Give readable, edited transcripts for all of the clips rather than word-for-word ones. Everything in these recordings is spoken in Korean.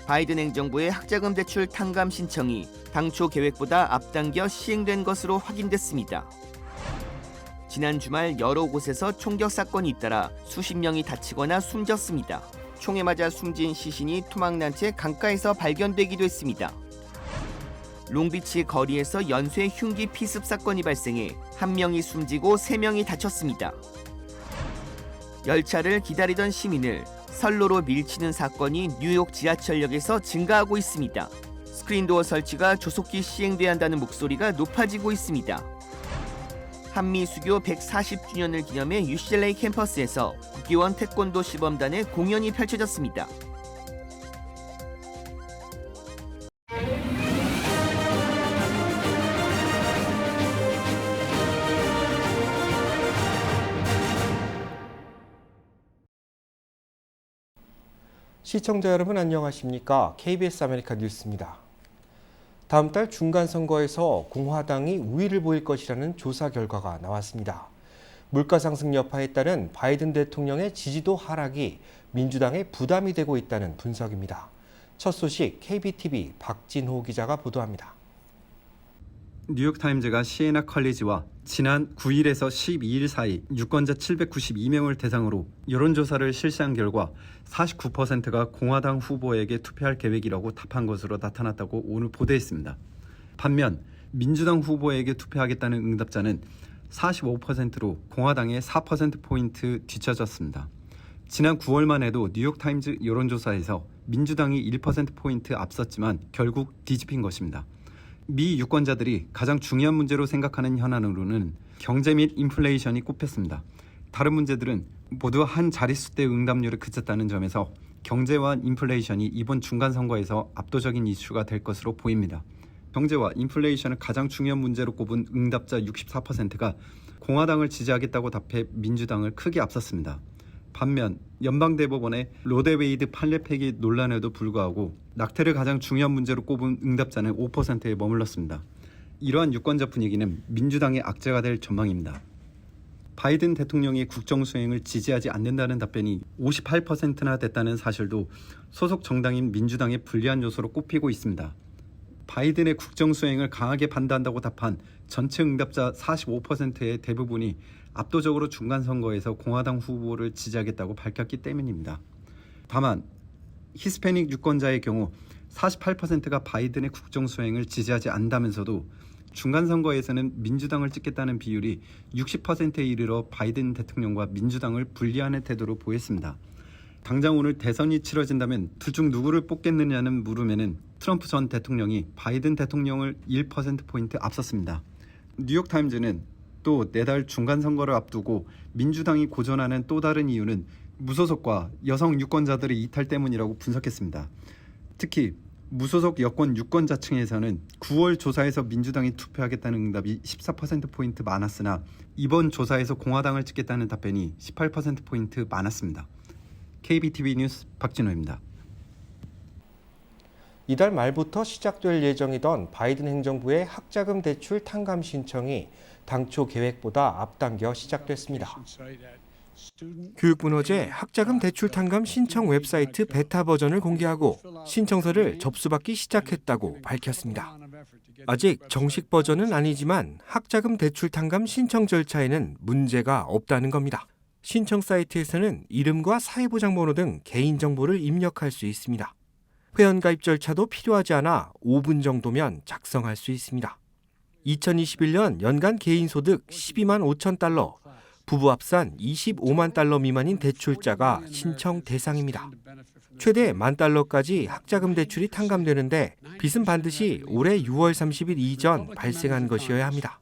바이든 행정부의 학자금 대출 탕감 신청이 당초 계획보다 앞당겨 시행된 것으로 확인됐습니다. 지난 주말 여러 곳에서 총격 사건이 잇따라 수십 명이 다치거나 숨졌습니다. 총에 맞아 숨진 시신이 토막난 채 강가에서 발견되기도 했습니다. 롱비치 거리에서 연쇄 흉기 피습 사건이 발생해 1명이 숨지고 3명이 다쳤습니다. 열차를 기다리던 시민을 선로로 밀치는 사건이 뉴욕 지하철역에서 증가하고 있습니다. 스크린도어 설치가 조속히 시행돼야 한다는 목소리가 높아지고 있습니다. 한미 수교 140주년을 기념해 UCLA 캠퍼스에서 국기원 태권도 시범단의 공연이 펼쳐졌습니다. 시청자 여러분 안녕하십니까? KBS 아메리카 뉴스입니다. 다음 달 중간선거에서 공화당이 우위를 보일 것이라는 조사 결과가 나왔습니다. 물가 상승 여파에 따른 바이든 대통령의 지지도 하락이 민주당에 부담이 되고 있다는 분석입니다. 첫 소식 KBTV 박진호 기자가 보도합니다. 뉴욕타임즈가 시에나 컬리지와 지난 9일에서 12일 사이 유권자 792명을 대상으로 여론조사를 실시한 결과 49%가 공화당 후보에게 투표할 계획이라고 답한 것으로 나타났다고 오늘 보도했습니다. 반면 민주당 후보에게 투표하겠다는 응답자는 45%로 공화당의 4%포인트 뒤처졌습니다. 지난 9월만 해도 뉴욕타임즈 여론조사에서 민주당이 1%포인트 앞섰지만 결국 뒤집힌 것입니다. 미 유권자들이 가장 중요한 문제로 생각하는 현안으로는 경제 및 인플레이션이 꼽혔습니다. 다른 문제들은 모두 한 자릿수대 응답률에 그쳤다는 점에서 경제와 인플레이션이 이번 중간선거에서 압도적인 이슈가 될 것으로 보입니다. 경제와 인플레이션을 가장 중요한 문제로 꼽은 응답자 64%가 공화당을 지지하겠다고 답해 민주당을 크게 앞섰습니다. 반면 연방대법원의 로데웨이드 판례 폐기 논란에도 불구하고 낙태를 가장 중요한 문제로 꼽은 응답자는 5%에 머물렀습니다. 이러한 유권자 분위기는 민주당의 악재가 될 전망입니다. 바이든 대통령의 국정 수행을 지지하지 않는다는 답변이 58%나 됐다는 사실도 소속 정당인 민주당의 불리한 요소로 꼽히고 있습니다. 바이든의 국정 수행을 강하게 반대한다고 답한 전체 응답자 45%의 대부분이 압도적으로 중간선거에서 공화당 후보를 지지하겠다고 밝혔기 때문입니다. 다만 히스패닉 유권자의 경우 48%가 바이든의 국정 수행을 지지하지 않는다면서도 중간선거에서는 민주당을 찍겠다는 비율이 60%에 이르러 바이든 대통령과 민주당을 분리하는 태도로 보였습니다. 당장 오늘 대선이 치러진다면 둘 중 누구를 뽑겠느냐는 물음에는 트럼프 전 대통령이 바이든 대통령을 1%포인트 앞섰습니다. 뉴욕타임즈는 또 내달 중간선거를 앞두고 민주당이 고전하는 또 다른 이유는 무소속과 여성 유권자들의 이탈 때문이라고 분석했습니다. 특히 무소속 여권 유권자층에서는 9월 조사에서 민주당이 투표하겠다는 응답이 14%포인트 많았으나 이번 조사에서 공화당을 찍겠다는 답변이 18%포인트 많았습니다. KBTV 뉴스 박진호입니다. 이달 말부터 시작될 예정이던 바이든 행정부의 학자금 대출 탕감 신청이 당초 계획보다 앞당겨 시작됐습니다. 교육부는 어제 학자금 대출 탕감 신청 웹사이트 베타 버전을 공개하고 신청서를 접수받기 시작했다고 밝혔습니다. 아직 정식 버전은 아니지만 학자금 대출 탕감 신청 절차에는 문제가 없다는 겁니다. 신청 사이트에서는 이름과 사회보장번호 등 개인정보를 입력할 수 있습니다. 회원가입 절차도 필요하지 않아 5분 정도면 작성할 수 있습니다. 2021년 연간 개인소득 12만 5천 달러, 부부 합산 25만 달러 미만인 대출자가 신청 대상입니다. 최대 1만 달러까지 학자금 대출이 탕감되는데 빚은 반드시 올해 6월 30일 이전 발생한 것이어야 합니다.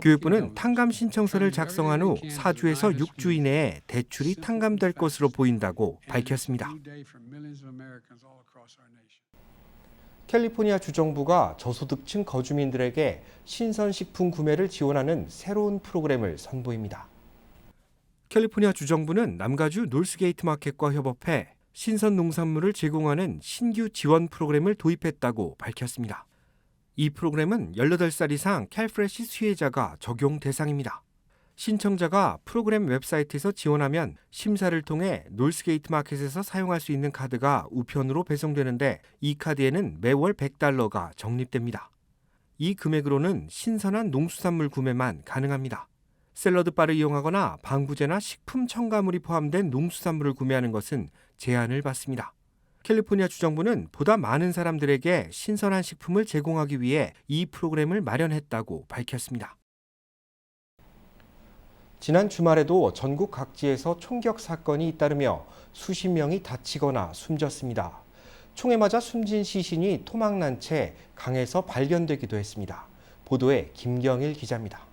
교육부는 탕감 신청서를 작성한 후 4주에서 6주 이내에 대출이 탕감될 것으로 보인다고 밝혔습니다. 캘리포니아 주정부가 저소득층 거주민들에게 신선식품 구매를 지원하는 새로운 프로그램을 선보입니다. 캘리포니아 주정부는 남가주 놀스게이트 마켓과 협업해 신선 농산물을 제공하는 신규 지원 프로그램을 도입했다고 밝혔습니다. 이 프로그램은 18살 이상 캘프레시 수혜자가 적용 대상입니다. 신청자가 프로그램 웹사이트에서 지원하면 심사를 통해 놀스게이트 마켓에서 사용할 수 있는 카드가 우편으로 배송되는데 이 카드에는 매월 $100가 적립됩니다. 이 금액으로는 신선한 농수산물 구매만 가능합니다. 샐러드 바를 이용하거나 방부제나 식품 첨가물이 포함된 농수산물을 구매하는 것은 제한을 받습니다. 캘리포니아 주정부는 보다 많은 사람들에게 신선한 식품을 제공하기 위해 이 프로그램을 마련했다고 밝혔습니다. 지난 주말에도 전국 각지에서 총격 사건이 잇따르며 수십 명이 다치거나 숨졌습니다. 총에 맞아 숨진 시신이 토막난 채 강에서 발견되기도 했습니다. 보도에 김경일 기자입니다.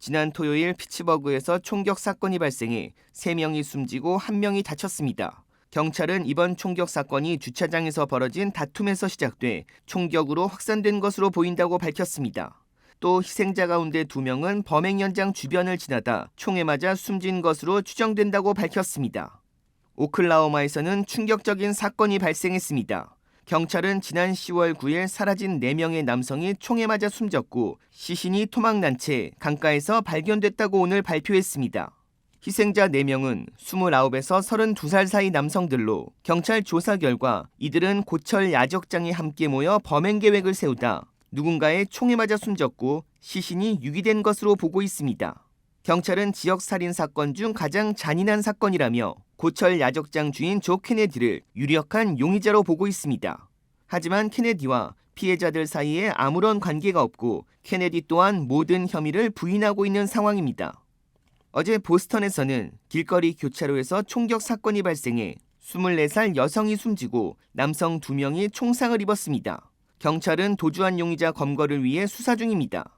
지난 토요일 피츠버그에서 총격 사건이 발생해 3명이 숨지고 1명이 다쳤습니다. 경찰은 이번 총격 사건이 주차장에서 벌어진 다툼에서 시작돼 총격으로 확산된 것으로 보인다고 밝혔습니다. 또 희생자 가운데 2명은 범행 현장 주변을 지나다 총에 맞아 숨진 것으로 추정된다고 밝혔습니다. 오클라호마에서는 충격적인 사건이 발생했습니다. 경찰은 지난 10월 9일 사라진 4명의 남성이 총에 맞아 숨졌고 시신이 토막난 채 강가에서 발견됐다고 오늘 발표했습니다. 희생자 4명은 29에서 32살 사이 남성들로 경찰 조사 결과 이들은 고철 야적장에 함께 모여 범행 계획을 세우다 누군가의 총에 맞아 숨졌고 시신이 유기된 것으로 보고 있습니다. 경찰은 지역 살인 사건 중 가장 잔인한 사건이라며 고철 야적장 주인 조 케네디를 유력한 용의자로 보고 있습니다. 하지만 케네디와 피해자들 사이에 아무런 관계가 없고 케네디 또한 모든 혐의를 부인하고 있는 상황입니다. 어제 보스턴에서는 길거리 교차로에서 총격 사건이 발생해 24살 여성이 숨지고 남성 2명이 총상을 입었습니다. 경찰은 도주한 용의자 검거를 위해 수사 중입니다.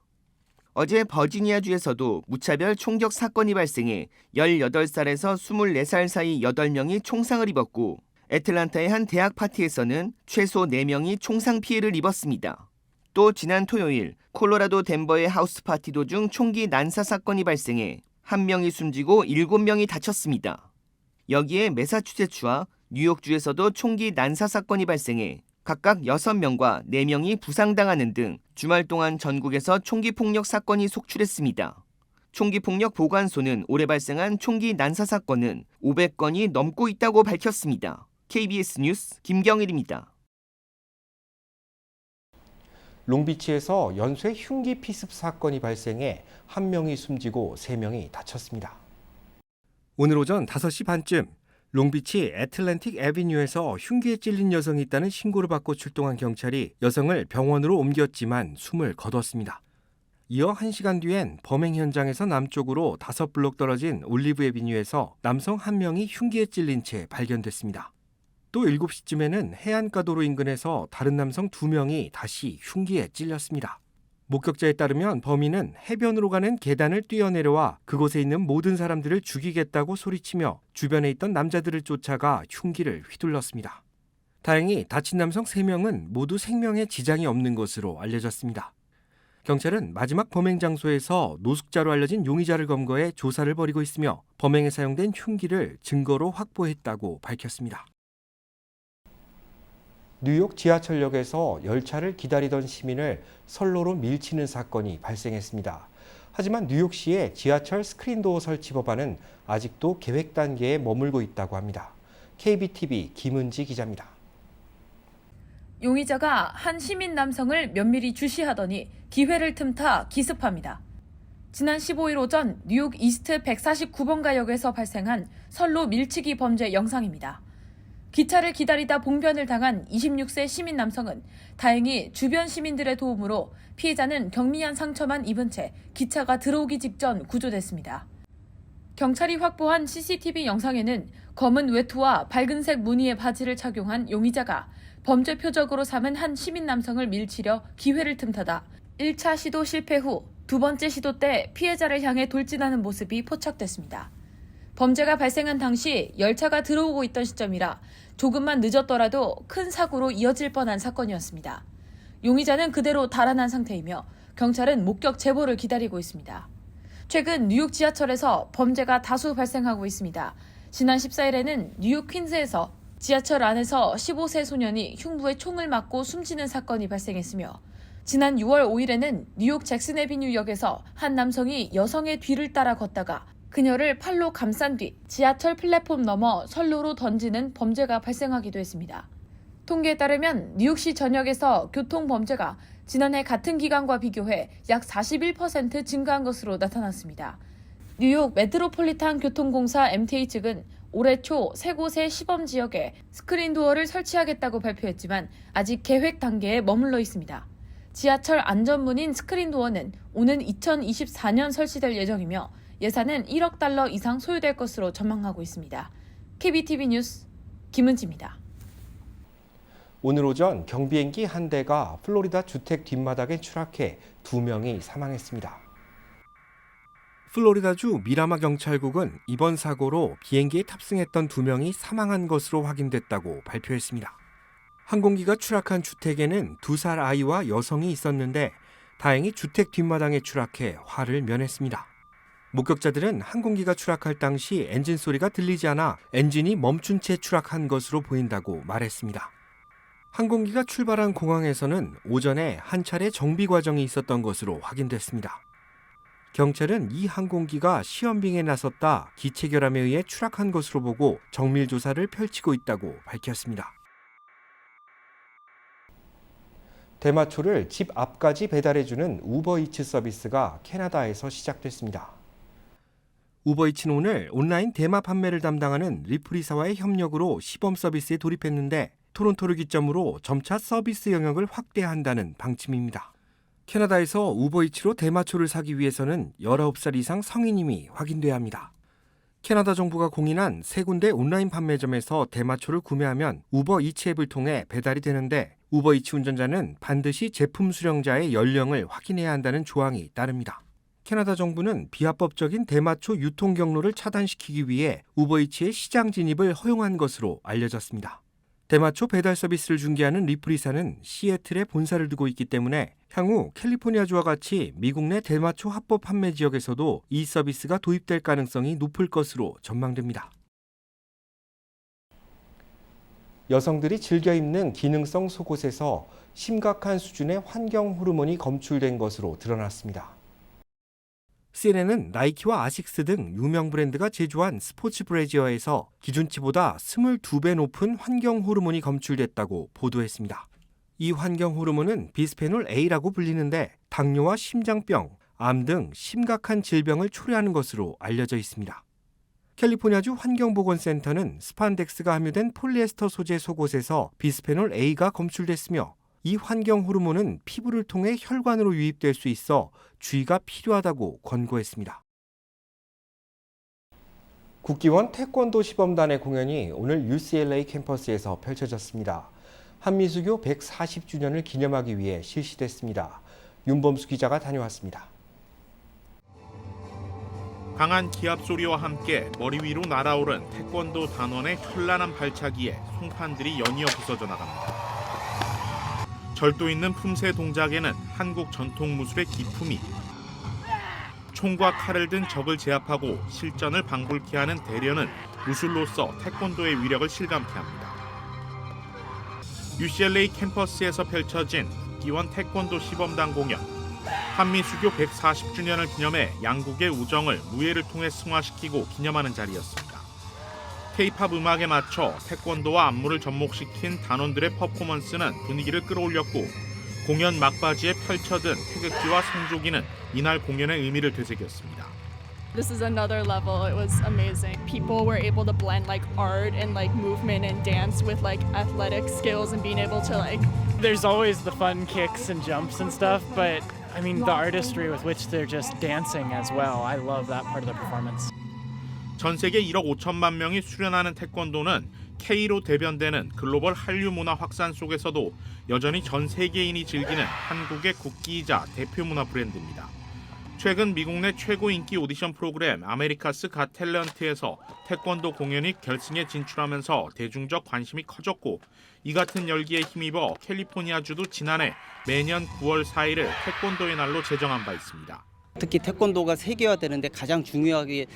어제 버지니아주에서도 무차별 총격 사건이 발생해 18살에서 24살 사이 8명이 총상을 입었고 애틀란타의 한 대학 파티에서는 최소 4명이 총상 피해를 입었습니다. 또 지난 토요일 콜로라도 덴버의 하우스 파티 도중 총기 난사 사건이 발생해 1명이 숨지고 7명이 다쳤습니다. 여기에 매사추세츠와 뉴욕주에서도 총기 난사 사건이 발생해 각각 6명과 4명이 부상당하는 등 주말 동안 전국에서 총기 폭력 사건이 속출했습니다. 총기 폭력 보관소는 올해 발생한 총기 난사 사건은 500건이 넘고 있다고 밝혔습니다. KBS 뉴스 김경일입니다. 롱비치에서 연쇄 흉기 피습 사건이 발생해 1명이 숨지고 3명이 다쳤습니다. 오늘 오전 5시 반쯤 롱비치 애틀랜틱 애비뉴에서 흉기에 찔린 여성이 있다는 신고를 받고 출동한 경찰이 여성을 병원으로 옮겼지만 숨을 거뒀습니다. 이어 1시간 뒤엔 범행 현장에서 남쪽으로 5블록 떨어진 올리브 애비뉴에서 남성 1명이 흉기에 찔린 채 발견됐습니다. 또 7시쯤에는 해안가 도로 인근에서 다른 남성 2명이 다시 흉기에 찔렸습니다. 목격자에 따르면 범인은 해변으로 가는 계단을 뛰어내려와 그곳에 있는 모든 사람들을 죽이겠다고 소리치며 주변에 있던 남자들을 쫓아가 흉기를 휘둘렀습니다. 다행히 다친 남성 3명은 모두 생명에 지장이 없는 것으로 알려졌습니다. 경찰은 마지막 범행 장소에서 노숙자로 알려진 용의자를 검거해 조사를 벌이고 있으며 범행에 사용된 흉기를 증거로 확보했다고 밝혔습니다. 뉴욕 지하철역에서 열차를 기다리던 시민을 선로로 밀치는 사건이 발생했습니다. 하지만 뉴욕시의 지하철 스크린도어 설치 법안은 아직도 계획 단계에 머물고 있다고 합니다. KBTV 김은지 기자입니다. 용의자가 한 시민 남성을 면밀히 주시하더니 기회를 틈타 기습합니다. 지난 15일 오전 뉴욕 이스트 149번가역에서 발생한 선로 밀치기 범죄 영상입니다. 기차를 기다리다 봉변을 당한 26세 시민 남성은 다행히 주변 시민들의 도움으로 피해자는 경미한 상처만 입은 채 기차가 들어오기 직전 구조됐습니다. 경찰이 확보한 CCTV 영상에는 검은 외투와 밝은색 무늬의 바지를 착용한 용의자가 범죄 표적으로 삼은 한 시민 남성을 밀치려 기회를 틈타다 1차 시도 실패 후 2번째 시도 때 피해자를 향해 돌진하는 모습이 포착됐습니다. 범죄가 발생한 당시 열차가 들어오고 있던 시점이라 조금만 늦었더라도 큰 사고로 이어질 뻔한 사건이었습니다. 용의자는 그대로 달아난 상태이며 경찰은 목격 제보를 기다리고 있습니다. 최근 뉴욕 지하철에서 범죄가 다수 발생하고 있습니다. 지난 14일에는 뉴욕 퀸즈에서 지하철 안에서 15세 소년이 흉부에 총을 맞고 숨지는 사건이 발생했으며 지난 6월 5일에는 뉴욕 잭슨 애비뉴역에서 한 남성이 여성의 뒤를 따라 걷다가 그녀를 팔로 감싼 뒤 지하철 플랫폼 너머 선로로 던지는 범죄가 발생하기도 했습니다. 통계에 따르면 뉴욕시 전역에서 교통범죄가 지난해 같은 기간과 비교해 약 41% 증가한 것으로 나타났습니다. 뉴욕 메트로폴리탄 교통공사 MTA 측은 올해 초 세 곳의 시범 지역에 스크린 도어를 설치하겠다고 발표했지만 아직 계획 단계에 머물러 있습니다. 지하철 안전문인 스크린 도어는 오는 2024년 설치될 예정이며 예산은 1억 달러 이상 소요될 것으로 전망하고 있습니다. KBTV 뉴스 김은지입니다. 오늘 오전 경비행기 한 대가 플로리다 주택 뒷마당에 추락해 2명이 사망했습니다. 플로리다주 미라마 경찰국은 이번 사고로 비행기에 탑승했던 2명이 사망한 것으로 확인됐다고 발표했습니다. 항공기가 추락한 주택에는 2살 아이와 여성이 있었는데 다행히 주택 뒷마당에 추락해 화를 면했습니다. 목격자들은 항공기가 추락할 당시 엔진 소리가 들리지 않아 엔진이 멈춘 채 추락한 것으로 보인다고 말했습니다. 항공기가 출발한 공항에서는 오전에 한 차례 정비 과정이 있었던 것으로 확인됐습니다. 경찰은 이 항공기가 시험빙에 나섰다 기체 결함에 의해 추락한 것으로 보고 정밀 조사를 펼치고 있다고 밝혔습니다. 대마초를 집 앞까지 배달해주는 우버이츠 서비스가 캐나다에서 시작됐습니다. 우버이츠는 오늘 온라인 대마 판매를 담당하는 리프리사와의 협력으로 시범 서비스에 돌입했는데 토론토를 기점으로 점차 서비스 영역을 확대한다는 방침입니다. 캐나다에서 우버이츠로 대마초를 사기 위해서는 19살 이상 성인임이 확인돼야 합니다. 캐나다 정부가 공인한 3군데 온라인 판매점에서 대마초를 구매하면 우버이츠 앱을 통해 배달이 되는데 우버이츠 운전자는 반드시 제품 수령자의 연령을 확인해야 한다는 조항이 따릅니다. 캐나다 정부는 비합법적인 대마초 유통 경로를 차단시키기 위해 우버이츠의 시장 진입을 허용한 것으로 알려졌습니다. 대마초 배달 서비스를 중개하는 리프리사는 시애틀에 본사를 두고 있기 때문에 향후 캘리포니아주와 같이 미국 내 대마초 합법 판매 지역에서도 이 서비스가 도입될 가능성이 높을 것으로 전망됩니다. 여성들이 즐겨 입는 기능성 속옷에서 심각한 수준의 환경 호르몬이 검출된 것으로 드러났습니다. CNN은 나이키와 아식스 등 유명 브랜드가 제조한 스포츠 브래지어에서 기준치보다 22배 높은 환경 호르몬이 검출됐다고 보도했습니다. 이 환경 호르몬은 비스페놀 A라고 불리는데 당뇨와 심장병, 암 등 심각한 질병을 초래하는 것으로 알려져 있습니다. 캘리포니아주 환경보건센터는 스판덱스가 함유된 폴리에스터 소재 속옷에서 비스페놀 A가 검출됐으며 이 환경 호르몬은 피부를 통해 혈관으로 유입될 수 있어 주의가 필요하다고 권고했습니다. 국기원 태권도 시범단의 공연이 오늘 UCLA 캠퍼스에서 펼쳐졌습니다. 한미수교 140주년을 기념하기 위해 실시됐습니다. 윤범수 기자가 다녀왔습니다. 강한 기합 소리와 함께 머리 위로 날아오른 태권도 단원의 현란한 발차기에 송판들이 연이어 부서져 나갑니다. 절도 있는 품새 동작에는 한국 전통 무술의 기품이, 총과 칼을 든 적을 제압하고 실전을 방불케 하는 대련은 무술로서 태권도의 위력을 실감케 합니다. UCLA 캠퍼스에서 펼쳐진 국기원 태권도 시범단 공연. 한미수교 140주년을 기념해 양국의 우정을 무예를 통해 승화시키고 기념하는 자리였습니다. K-팝 음악에 맞춰 태권도와 안무를 접목시킨 단원들의 퍼포먼스는 분위기를 끌어올렸고 공연 막바지에 펼쳐든 태극기와 성조기는 이날 공연의 의미를 되새겼습니다. This is another level. It was amazing. People were able to blend like art and like movement and dance with like athletic skills and being able to like. There's always the fun kicks and jumps and stuff, but I mean the artistry with which they're just dancing as well. I love that part of the performance. 전 세계 1억 5천만 명이 수련하는 태권도는 K로 대변되는 글로벌 한류 문화 확산 속에서도 여전히 전 세계인이 즐기는 한국의 국기이자 대표 문화 브랜드입니다. 최근 미국 내 최고 인기 오디션 프로그램 아메리카스 갓 탤런트에서 태권도 공연이 결승에 진출하면서 대중적 관심이 커졌고 이 같은 열기에 힘입어 캘리포니아주도 지난해 매년 9월 4일을 태권도의 날로 제정한 바 있습니다. 특히 태권도가 세계화되는데 가장 중요하게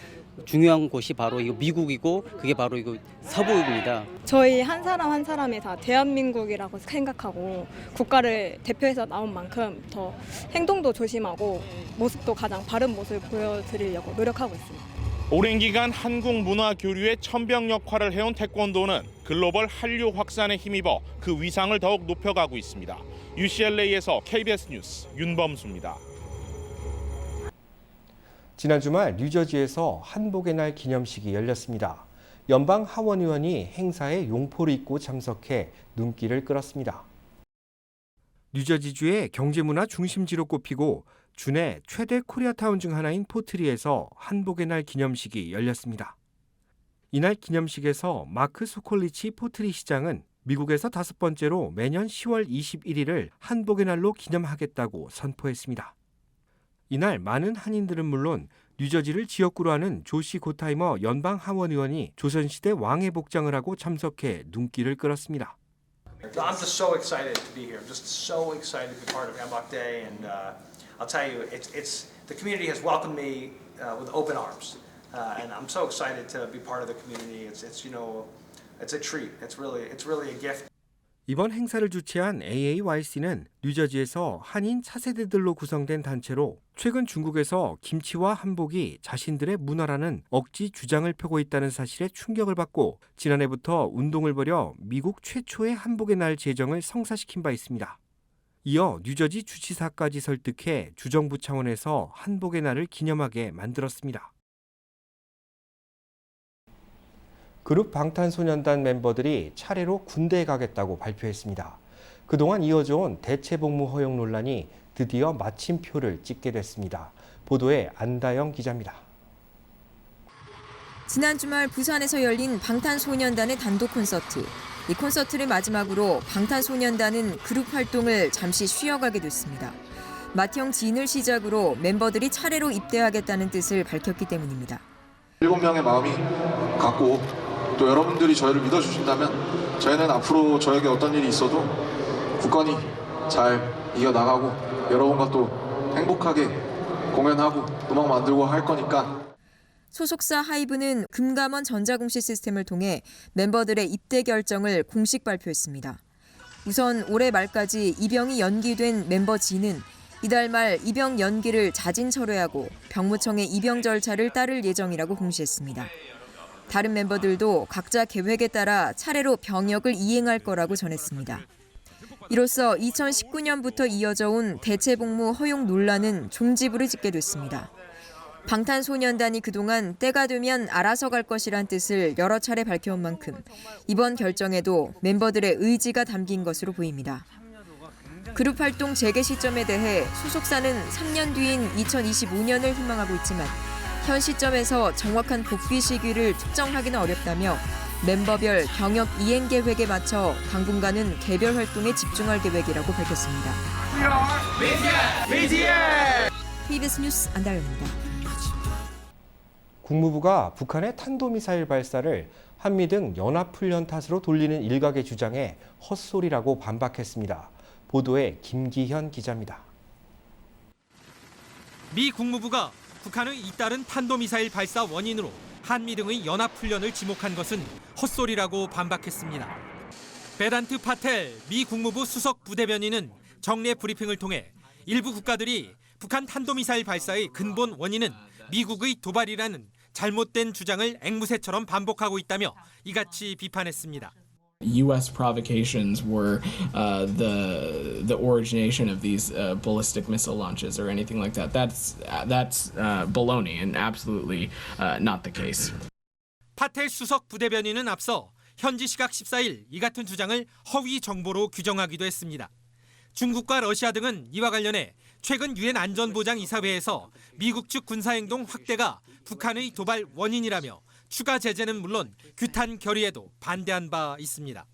중요한 곳이 바로 이거 미국이고 그게 바로 이거 서부입니다. 저희 한 사람 한 사람이 다 대한민국이라고 생각하고 국가를 대표해서 나온 만큼 더 행동도 조심하고 모습도 가장 바른 모습을 보여드리려고 노력하고 있습니다. 오랜 기간 한국 문화 교류의 천병 역할을 해온 태권도는 글로벌 한류 확산에 힘입어 그 위상을 더욱 높여가고 있습니다. UCLA에서 KBS 뉴스 윤범수입니다. 지난 주말 뉴저지에서 한복의 날 기념식이 열렸습니다. 연방 하원 의원이 행사에 용포를 입고 참석해 눈길을 끌었습니다. 뉴저지주의 경제문화 중심지로 꼽히고 주내 최대 코리아타운 중 하나인 포트리에서 한복의 날 기념식이 열렸습니다. 이날 기념식에서 마크 소콜리치 포트리 시장은 미국에서 5번째로 매년 10월 21일을 한복의 날로 기념하겠다고 선포했습니다. 이날 많은 한인들은 물론 뉴저지를 지역구로 하는 조시 고타이머 연방 하원 의원이 조선시대 왕의 복장을 하고 참석해 눈길을 끌었습니다. I'm just so excited to be here. I'm just so excited to be part of Hanbok Day, and I'll tell you, it's the community has welcomed me with open arms, and I'm so excited to be part of the community. It's a treat. It's really a gift. 이번 행사를 주최한 AAYC는 뉴저지에서 한인 차세대들로 구성된 단체로 최근 중국에서 김치와 한복이 자신들의 문화라는 억지 주장을 펴고 있다는 사실에 충격을 받고 지난해부터 운동을 벌여 미국 최초의 한복의 날 제정을 성사시킨 바 있습니다. 이어 뉴저지 주지사까지 설득해 주정부 차원에서 한복의 날을 기념하게 만들었습니다. 그룹 방탄소년단 멤버들이 차례로 군대에 가겠다고 발표했습니다. 그동안 이어져 온 대체 복무 허용 논란이 드디어 마침표를 찍게 됐습니다. 보도에 안다영 기자입니다. 지난 주말 부산에서 열린 방탄소년단의 단독 콘서트. 이 콘서트를 마지막으로 방탄소년단은 그룹 활동을 잠시 쉬어가게 됐습니다. 맏형 진을 시작으로 멤버들이 차례로 입대하겠다는 뜻을 밝혔기 때문입니다. 7명의 마음이 같고 또 여러분들이 저희를 믿어주신다면 저희는 앞으로 저에게 어떤 일이 있어도 굳건히 잘 이겨나가고 여러분과 또 행복하게 공연하고 음악 만들고 할 거니까. 소속사 하이브는 금감원 전자공시 시스템을 통해 멤버들의 입대 결정을 공식 발표했습니다. 우선 올해 말까지 입영이 연기된 멤버 진은 이달 말 입영 연기를 자진 철회하고 병무청의 입영 절차를 따를 예정이라고 공시했습니다. 다른 멤버들도 각자 계획에 따라 차례로 병역을 이행할 거라고 전했습니다. 이로써 2019년부터 이어져 온 대체 복무 허용 논란은 종지부를 짓게 됐습니다. 방탄소년단이 그동안 때가 되면 알아서 갈 것이란 뜻을 여러 차례 밝혀온 만큼 이번 결정에도 멤버들의 의지가 담긴 것으로 보입니다. 그룹 활동 재개 시점에 대해 소속사는 3년 뒤인 2025년을 희망하고 있지만 현 시점에서 정확한 복귀 시기를 특정하기는 어렵다며 멤버별 병역 이행 계획에 맞춰 당분간은 개별 활동에 집중할 계획이라고 밝혔습니다. KBS 뉴스 안다영입니다. 국무부가 북한의 탄도미사일 발사를 한미 등 연합훈련 탓으로 돌리는 일각의 주장에 헛소리라고 반박했습니다. 보도에 김기현 기자입니다. 미 국무부가 북한의 잇따른 탄도미사일 발사 원인으로 한미 등의 연합훈련을 지목한 것은 헛소리라고 반박했습니다. 베단트 파텔 미 국무부 수석 부대변인은 정례 브리핑을 통해 일부 국가들이 북한 탄도미사일 발사의 근본 원인은 미국의 도발이라는 잘못된 주장을 앵무새처럼 반복하고 있다며 이같이 비판했습니다. U.S. provocations were the origination of these ballistic missile launches or anything like that. That's baloney and absolutely not the case. 파텔 수석 부대변인은 앞서 현지 시각 14일 이 같은 주장을 허위 정보로 규정하기도 했습니다. 중국과 러시아 등은 이와 관련해 최근 유엔 안전보장이사회에서 미국 측 군사행동 확대가 북한의 도발 원인이라며 추가 제재는 물론 규탄 결의에도 반대한 바 있습니다.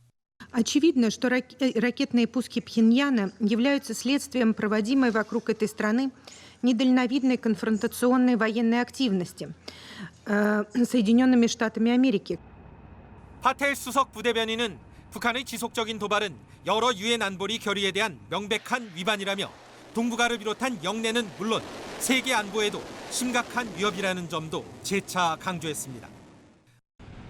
Очевидно, что ракетные пуски Пхеньяна являются следствием проводимой вокруг этой страны недальновидной конфронтационной военной активности Соединенными Штатами Америки. 파텔 수석 부대변인은 북한의 지속적인 도발은 여러 유엔 안보리 결의에 대한 명백한 위반이라며 동북아를 비롯한 영내는 물론 세계 안보에도 심각한 위협이라는 점도 재차 강조했습니다.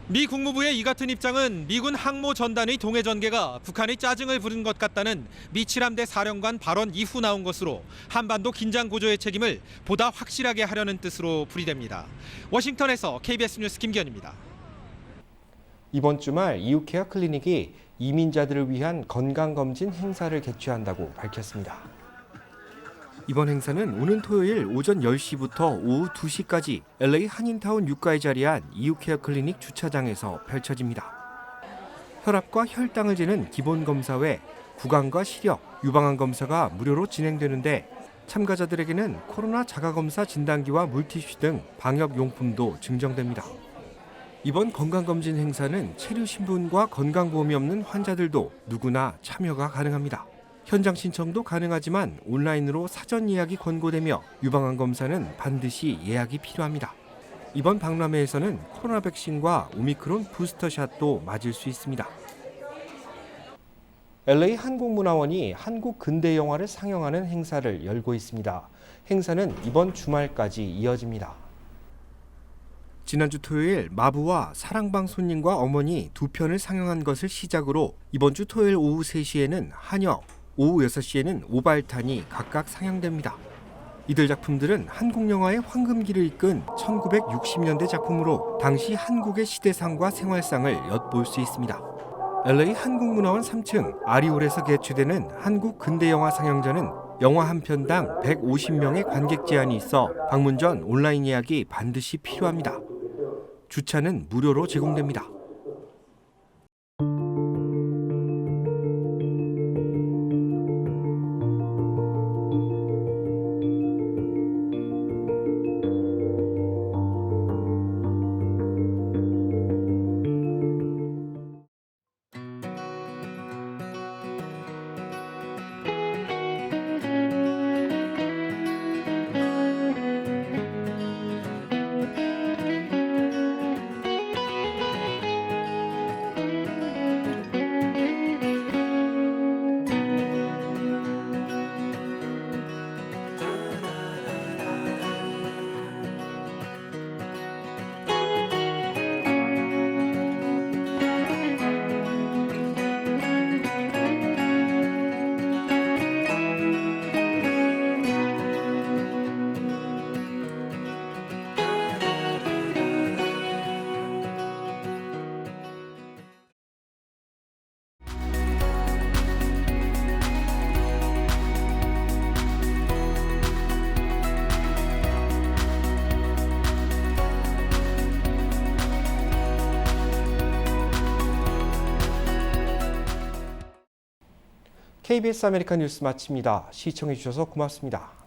미 국무부의 이 같은 입장은 미군 항모 전단의 동해 전개가 북한의 짜증을 부른 것 같다는 미 칠함대 사령관 발언 이후 나온 것으로 한반도 긴장 고조의 책임을 보다 확실하게 하려는 뜻으로 풀이됩니다. 워싱턴에서 KBS 뉴스 김기현입니다. 이번 주말 이웃케어 클리닉이 이민자들을 위한 건강검진 행사를 개최한다고 밝혔습니다. 이번 행사는 오는 토요일 오전 10시부터 오후 2시까지 LA 한인타운 6가에 자리한 이웃케어 클리닉 주차장에서 펼쳐집니다. 혈압과 혈당을 재는 기본검사 외 구강과 시력, 유방암 검사가 무료로 진행되는데 참가자들에게는 코로나 자가검사 진단기와 물티슈 등 방역용품도 증정됩니다. 이번 건강검진 행사는 체류신분과 건강보험이 없는 환자들도 누구나 참여가 가능합니다. 현장 신청도 가능하지만 온라인으로 사전 예약이 권고되며 유방암 검사는 반드시 예약이 필요합니다. 이번 박람회에서는 코로나 백신과 오미크론 부스터샷도 맞을 수 있습니다. LA 한국문화원이 한국 근대 영화를 상영하는 행사를 열고 있습니다. 행사는 이번 주말까지 이어집니다. 지난주 토요일 마부와 사랑방 손님과 어머니 두 편을 상영한 것을 시작으로 이번 주 토요일 오후 3시에는 한여, 오후 6시에는 오발탄이 각각 상영됩니다. 이들 작품들은 한국 영화의 황금기를 이끈 1960년대 작품으로 당시 한국의 시대상과 생활상을 엿볼 수 있습니다. LA 한국문화원 3층 아리올에서 개최되는 한국 근대영화 상영전은 영화 한 편당 150명의 관객 제한이 있어 방문 전 온라인 예약이 반드시 필요합니다. 주차는 무료로 제공됩니다. KBS 아메리칸 뉴스 마칩니다. 시청해주셔서 고맙습니다.